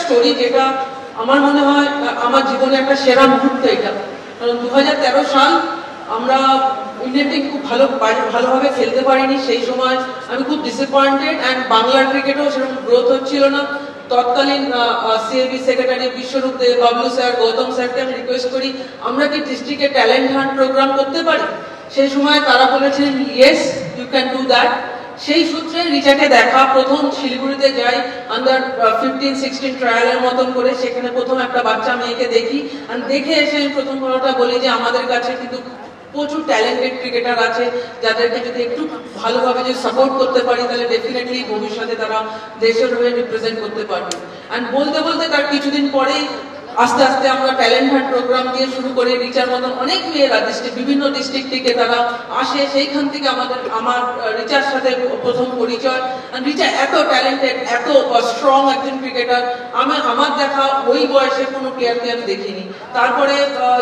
Story যেটা আমার মনে হয় আমার জীবনে একটা সেরা মুহূর্ত এটা। কারণ 2013 সাল আমরা ইন্ডিয়ান টিম খুব ভালোভাবে খেলতে পারিনি, সেই সময় আমি খুব ডিসঅ্যাপয়েন্টেড অ্যান্ড বাংলার ক্রিকেটও সেরকম গ্রোথ হচ্ছিল না। তৎকালীন সিএবি সেক্রেটারি বিশ্বরূপ দে, বাবলু স্যার, গৌতম স্যারকে আমি রিকোয়েস্ট করি আমরা কি ডিস্ট্রিক্টে ট্যালেন্ট হান্ট প্রোগ্রাম করতে পারি। সেই সময় তারা বলেছিলেন yes you can do that. সেই সূত্রে রিচাকে দেখা, প্রথম শিলিগুড়িতে যাই আন্ডার 15-16 ট্রায়ালের মতন করে, সেখানে প্রথম একটা বাচ্চা মেয়েকে দেখি, আর দেখে এসে আমি প্রথম কথাটা বলি যে আমাদের কাছে কিন্তু প্রচুর ট্যালেন্টেড ক্রিকেটার আছে যাদেরকে যদি একটু ভালোভাবে যদি সাপোর্ট করতে পারি তাহলে ডেফিনেটলি ভবিষ্যতে তারা দেশের হয়ে রিপ্রেজেন্ট করতে পারবে। অ্যান্ড বলতে বলতে তার কিছুদিন পরেই আস্তে আস্তে আমরা ট্যালেন্ট হান্ট প্রোগ্রাম দিয়ে শুরু করে রিচার মতন অনেক মেয়েরা বিভিন্ন ডিস্ট্রিক্ট থেকে তারা আসে, সেইখান থেকে আমার রিচার সাথে প্রথম পরিচয়। রিচা এত ট্যালেন্টেড, এত স্ট্রং একজন ক্রিকেটার, আমার দেখা ওই বয়সে কোনো প্লেয়ারকে আমি দেখিনি। তারপরে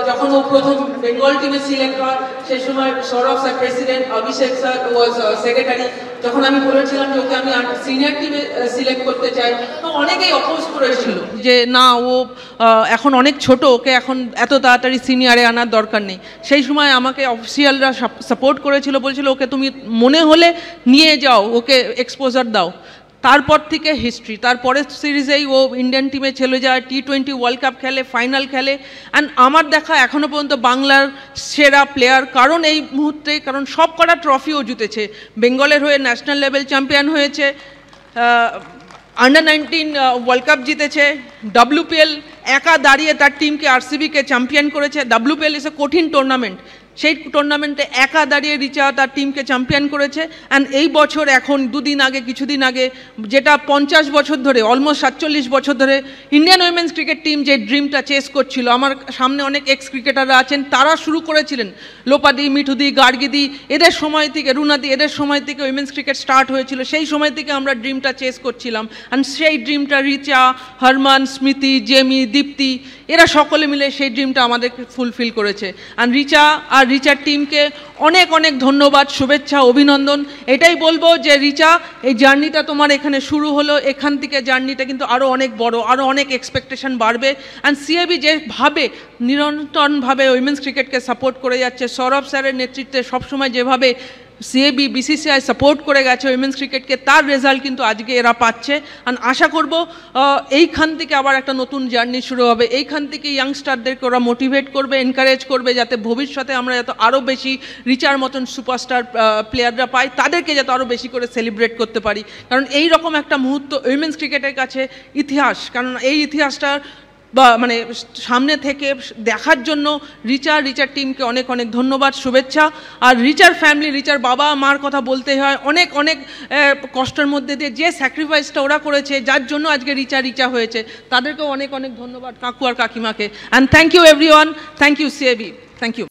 যখন ও প্রথম বেঙ্গল টিমে সিলেক্ট হয় সেই সময় সৌরভ স্যার প্রেসিডেন্ট, অভিষেক স্যার ওয়াজ সেক্রেটারি, যখন আমি বলেছিলাম যে ওকে আমি সিনিয়র টিমে সিলেক্ট করতে চাই তো অনেকেই অপোজ করেছিল যে না ও এখন অনেক ছোট, ওকে এখন এত তাড়াতাড়ি সিনিয়রে আনার দরকার নেই। সেই সময় আমাকে অফিসিয়ালরা সাপোর্ট করেছিল, বলছিল ওকে তুমি মনে হলে নিয়ে যাও, ওকে এক্সপোজার দাও। তারপর থেকে হিস্ট্রি, তারপরের সিরিজেই ও ইন্ডিয়ান টিমে চলে যায়, T20 ওয়ার্ল্ড কাপ খেলে, ফাইনাল খেলে। অ্যান্ড আমার দেখা এখনও পর্যন্ত বাংলার সেরা প্লেয়ার, কারণ এই মুহূর্তে কারণ সব কটা ট্রফিও জিতেছে। বেঙ্গলের হয়ে ন্যাশনাল লেভেল চ্যাম্পিয়ন হয়েছে, আন্ডার 19 ওয়ার্ল্ড কাপ জিতেছে, WPL একা দাঁড়িয়ে তার টিমকে RCBকে চ্যাম্পিয়ন করেছে। WPL ইজ এ কঠিন টুর্নামেন্ট, সেই টুর্নামেন্টে একা দাঁড়িয়ে রিচা তার টিমকে চ্যাম্পিয়ন করেছে। অ্যান্ড এই বছর এখন কিছুদিন আগে যেটা 50 বছর ধরে, অলমোস্ট 47 বছর ধরে ইন্ডিয়ান উইমেন্স ক্রিকেট টিম যে ড্রিমটা চেস করছিল, আমার সামনে অনেক এক্স ক্রিকেটাররা আছেন, তারা শুরু করেছিলেন। লোপাদি, মিঠুদি, গার্গিদি, এদের সময় থেকে, রুনাদি, এদের সময় থেকে উইমেন্স ক্রিকেট স্টার্ট হয়েছিল। সেই সময় থেকে আমরা ড্রিমটা চেস করছিলাম। অ্যান্ড সেই ড্রিমটা রিচা, হরমান, স্মৃতি, জেমি, দীপ্তি, এরা সকলে মিলে সেই ড্রিমটা আমাদেরকে ফুলফিল করেছে। অ্যান্ড রিচা আর রিচার টিমকে অনেক অনেক ধন্যবাদ, শুভেচ্ছা, অভিনন্দন। এটাই বলবো যে রিচা, এই জার্নিটা তোমার এখানে শুরু হলো, এখান থেকে জার্নিটা কিন্তু আরও অনেক বড়, আরও অনেক এক্সপেকটেশন বাড়বে। অ্যান্ড সিএবি যেভাবে নিরন্তরভাবে উইমেন্স ক্রিকেটকে সাপোর্ট করে যাচ্ছে, সৌরভ স্যারের নেতৃত্বে সবসময় যেভাবে সিএবি, বিসিসিআই সাপোর্ট করে গেছে উইমেন্স ক্রিকেটকে, তার রেজাল্ট কিন্তু আজকে এরা পাচ্ছে। আর আশা করব এইখান থেকে আবার একটা নতুন জার্নি শুরু হবে। এইখান থেকে ইয়াংস্টারদেরকে ওরা মোটিভেট করবে, এনকারেজ করবে, যাতে ভবিষ্যতে আমরা যাতে আরও বেশি রিচার মতন সুপারস্টার প্লেয়াররা পাই, তাদেরকে যাতে আরও বেশি করে সেলিব্রেট করতে পারি। কারণ এই রকম একটা মুহূর্ত উইমেন্স ক্রিকেটের কাছে ইতিহাস, কারণ এই ইতিহাসটার মানে সামনে থেকে দেখার জন্য রিচার টিমকে অনেক অনেক ধন্যবাদ, শুভেচ্ছা। আর রিচার ফ্যামিলি, রিচার বাবা মার কথা বলতে হয়, অনেক অনেক কষ্টের মধ্যে দিয়ে যে স্যাক্রিফাইসটা ওরা করেছে, যার জন্য আজকে রিচা হয়েছে, তাদেরকেও অনেক অনেক ধন্যবাদ কাকু আর কাকিমাকে। And thank you everyone, thank you CAB, thank you.